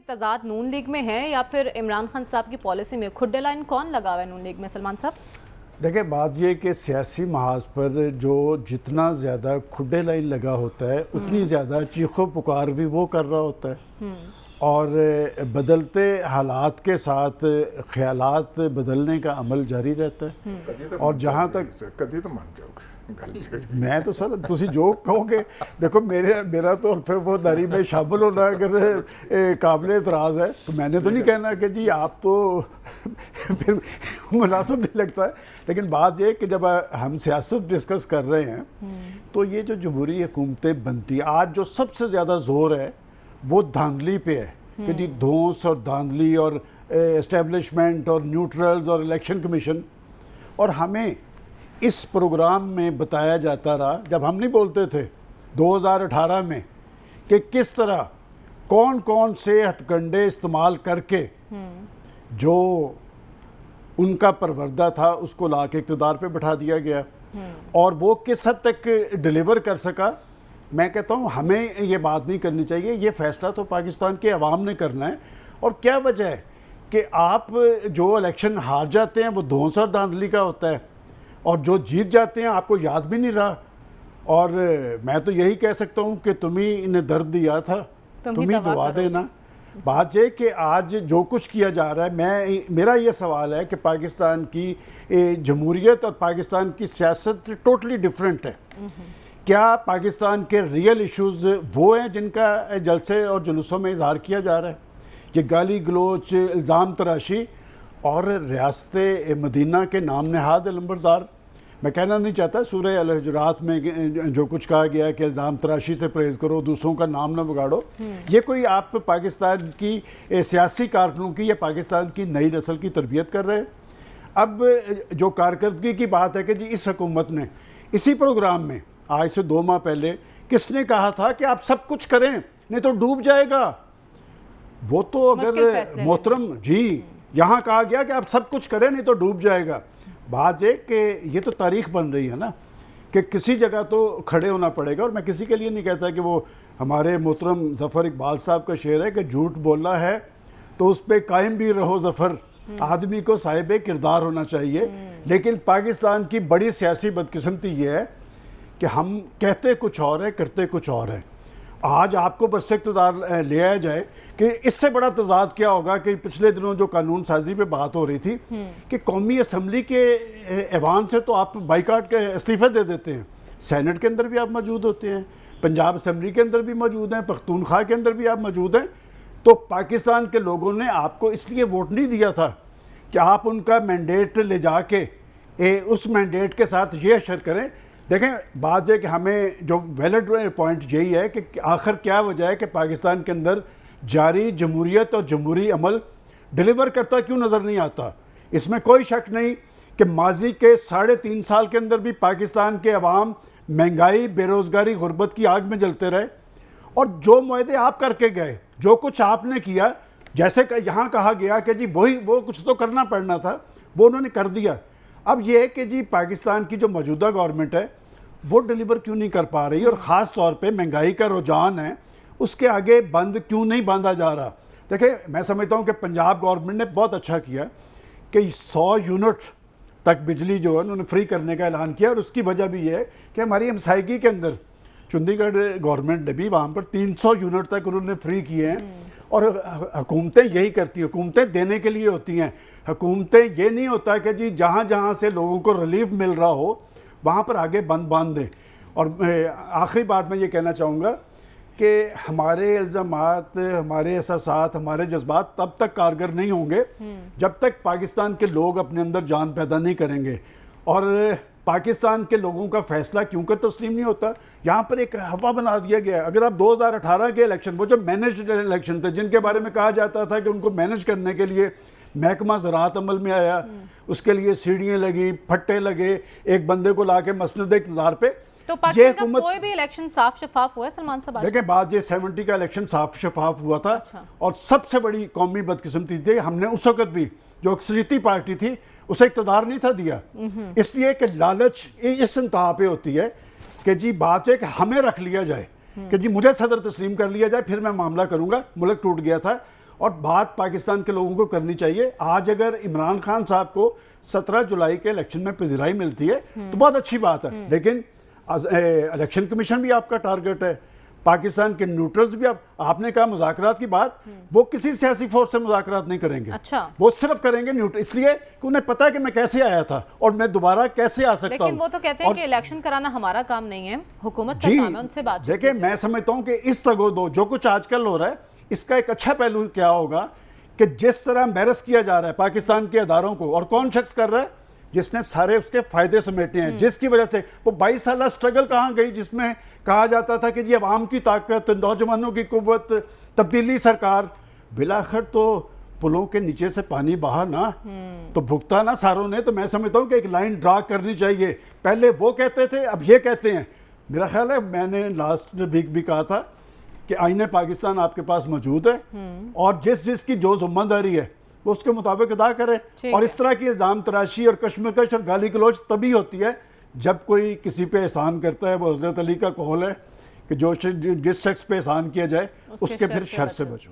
तजाद नून league में है या फिर इमरान खान साहब की पॉलिसी में? खुड्डे लाइन कौन लगा हुआ है नून लीग में, सलमान साहब? देखिए, बात ये कि सियासी महाज पर जो जितना ज़्यादा खुड्डे लाइन लगा होता है उतनी ज़्यादा चीखो पुकार भी वो कर रहा होता है। और बदलते हालात के साथ ख्यालात बदलने का अमल जारी रहता है। और जहाँ तक कभी तो मान जाओगे मैं तो सर तुसी जो कहोगे, देखो मेरा तो फिर वो दारी में शामिल होना अगर काबिल एतराज़ है तो मैंने तो नहीं कहना कि जी आप तो फिर मुनासिब नहीं लगता है। लेकिन बात ये कि जब हम सियासत डिस्कस कर रहे हैं तो ये जो जमहूरी हुकूमतें बनती, आज जो सबसे ज़्यादा ज़ोर है वो धांधली पे है कि जी धौंस और धांधली और एस्टेब्लिशमेंट और न्यूट्रल्स और इलेक्शन कमीशन। और हमें इस प्रोग्राम में बताया जाता रहा, जब हम नहीं बोलते थे 2018 में, कि किस तरह कौन कौन से हथकंडे इस्तेमाल करके जो उनका परवरदा था उसको ला के इक़्तिदार पे बिठा दिया गया और वो किस हद तक डिलीवर कर सका। मैं कहता हूँ हमें ये बात नहीं करनी चाहिए, ये फ़ैसला तो पाकिस्तान के अवाम ने करना है। और क्या वजह है कि आप जो इलेक्शन हार जाते हैं वो धौंस और धांधली का होता है और जो जीत जाते हैं आपको याद भी नहीं रहा। और मैं तो यही कह सकता हूँ कि तुम ही इन्हें दर्द दिया था, तुम ही दवा देना। बात ये कि आज जो कुछ किया जा रहा है, मेरा ये सवाल है कि पाकिस्तान की जमहूरियत और पाकिस्तान की सियासत टोटली डिफरेंट है। क्या पाकिस्तान के रियल इश्यूज़ वो हैं जिनका जलसे और जुलूसों में इजहार किया जा रहा है? ये गाली गलोच, इल्ज़ाम तराशी और रियासत मदीना के नाम नहाद अलंबरदार। मैं कहना नहीं चाहता, सूरह अल हुजुरात में जो कुछ कहा गया है कि इल्ज़ाम तराशी से परहेज़ करो, दूसरों का नाम ना बिगाड़ो, ये कोई आप पाकिस्तान की सियासी कारकुनों की या पाकिस्तान की नई नस्ल की तरबियत कर रहे हैं? अब जो कारकर्दगी की बात है कि जी इस हुकूमत ने इसी प्रोग्राम में आज से 2 माह पहले किसने कहा था कि आप सब कुछ करें नहीं तो डूब जाएगा? वो तो अगर मोहतरम जी यहाँ कहा गया कि आप सब कुछ करें नहीं तो डूब जाएगा। बात है कि ये तो तारीख बन रही है ना कि किसी जगह तो खड़े होना पड़ेगा। और मैं किसी के लिए नहीं कहता कि वो हमारे मोहतरम ज़फ़र इकबाल साहब का शेर है कि झूठ बोला है तो उस पर कायम भी रहो ज़फ़र, आदमी को साहिब किरदार होना चाहिए। लेकिन पाकिस्तान की बड़ी सियासी बदकिस्मती ये है कि हम कहते कुछ और है, करते कुछ और है। आज आपको बस इक़्तिदार ले आया जाए कि इससे बड़ा तजाद क्या होगा कि पिछले दिनों जो कानून साजी पे बात हो रही थी कि कौमी असम्बली के ऐवान से तो आप बाइकाट के इस्तीफ़े दे देते हैं, सेनेट के अंदर भी आप मौजूद होते हैं, पंजाब असम्बली के अंदर भी मौजूद हैं, पख्तूनख्वा के अंदर भी आप मौजूद हैं। तो पाकिस्तान के लोगों ने आपको इसलिए वोट नहीं दिया था कि आप उनका मैंडेट ले जाके उस मैंडेट के साथ ये अशर करें। देखें, बात है कि हमें जो वैलिड पॉइंट यही है कि आखिर क्या वजह है कि पाकिस्तान के अंदर जारी जमहूरियत और जमहूरी अमल डिलीवर करता क्यों नज़र नहीं आता। इसमें कोई शक नहीं कि माजी के 3.5 साल के अंदर भी पाकिस्तान के अवाम महंगाई, बेरोज़गारी, गुर्बत की आग में जलते रहे। और जो मुआहदे आप करके गए, जो कुछ आपने किया, जैसे कि यहाँ कहा गया कि जी वो कुछ तो करना पड़ना था, वो उन्होंने कर दिया। अब ये है कि जी पाकिस्तान की जो मौजूदा गवर्नमेंट है वो डिलीवर क्यों नहीं कर पा रही और ख़ास तौर पे महंगाई का रुझान है उसके आगे बंद क्यों नहीं बांधा जा रहा। देखिए, मैं समझता हूँ कि पंजाब गवर्नमेंट ने बहुत अच्छा किया कि 100 यूनिट तक बिजली जो है उन्होंने फ्री करने का ऐलान किया। और उसकी वजह भी ये है कि हमारी हमसायगी के अंदर चंडीगढ़ गवर्नमेंट ने भी वहाँ पर 300 यूनिट तक उन्होंने फ्री किए हैं। और हुकूमतें यही करती हैं, हुकूमतें देने के लिए होती हैं। हुकूमतें ये नहीं होता कि जी जहाँ जहाँ से लोगों को रिलीफ मिल रहा हो वहाँ पर आगे बंद बांध दें। और आखिरी बात मैं ये कहना चाहूँगा कि हमारे इल्ज़ामात, हमारे एहसासात, हमारे जज्बात तब तक कारगर नहीं होंगे जब तक पाकिस्तान के लोग अपने अंदर जान पैदा नहीं करेंगे। और पाकिस्तान के लोगों का फैसला क्यों कर तस्लीम नहीं होता। यहाँ पर एक हवा बना दिया गया। अगर आप 2018 के इलेक्शन, वो जो मैनेज्ड इलेक्शन थे जिनके बारे में कहा जाता था कि उनको मैनेज करने के लिए महकमा ज़राअत अमल में आया, उसके लिए सीढ़ियाँ लगी, फट्टे लगे, एक बंदे को ला के मसनद इक़्तिदार पे। तो पाकिस्तान का कोई भी इलेक्शन साफ शफाफ हुआ है सलमान साहब? देखिए, बात ये 70 का इलेक्शन साफ शफाफ हुआ था। अच्छा। और सबसे बड़ी कौमी बदकिस्मती थी, हमने उस वक्त भी जो अक्सरियती पार्टी थी उसे इक़्तिदार नहीं था दिया, इसलिए कि लालच इस इंतहा पे होती है कि जी बात है कि हमें रख लिया जाए कि जी मुझे सदर तस्लीम कर लिया जाए, फिर मैं मामला करूंगा। मुल्क टूट गया था और बात पाकिस्तान के लोगों को करनी चाहिए। आज अगर इमरान खान साहब को 17 जुलाई के इलेक्शन में पजीराई मिलती है तो बहुत अच्छी बात है, लेकिन इलेक्शन कमीशन भी आपका टारगेट है, पाकिस्तान के न्यूट्रल्स भी आपने कहा मुज़ाकरात की बात, वो किसी सियासी फोर्स से मुज़ाकरात नहीं करेंगे। अच्छा, वो सिर्फ करेंगे न्यूट्रल, इसलिए कि उन्हें पता है कि मैं कैसे आया था और मैं दोबारा कैसे आ सकता हूं। लेकिन वो तो कहते हैं कि इलेक्शन कराना हमारा काम नहीं है, हुकूमत का काम है, उनसे बात देखिए मैं समझता हूं कि इस तगोदो जो कुछ आजकल हो रहा है, इसका एक अच्छा पहलू क्या होगा कि जिस तरह एम्बेरस किया जा रहा है पाकिस्तान के अदारों को, और कौन शख्स कर रहा है जिसने सारे उसके फायदे समेटे हैं, जिसकी वजह से वो 22 साल स्ट्रगल कहाँ गई, जिसमें कहा जाता था कि जी अवाम की ताकत, नौजवानों की कुव्वत, तब्दीली सरकार, बिलाखिर तो पुलों के नीचे से पानी बहा ना, तो भुगता ना सारों ने। तो मैं समझता हूँ कि एक लाइन ड्रा करनी चाहिए। पहले वो कहते थे, अब ये कहते हैं। मेरा ख्याल है मैंने लास्ट वीक भी कहा था कि आईने पाकिस्तान आपके पास मौजूद है और जिसकी जो जिम्मेदारी है वो उसके मुताबिक अदा करे। और इस तरह की इल्ज़ाम तराशी और कश्मकश और गाली गलौज तभी होती है जब कोई किसी पे एहसान करता है। वो हज़रत अली का कौल है कि जो जिस शख्स पे एहसान किया जाए उसके फिर शर से बचो।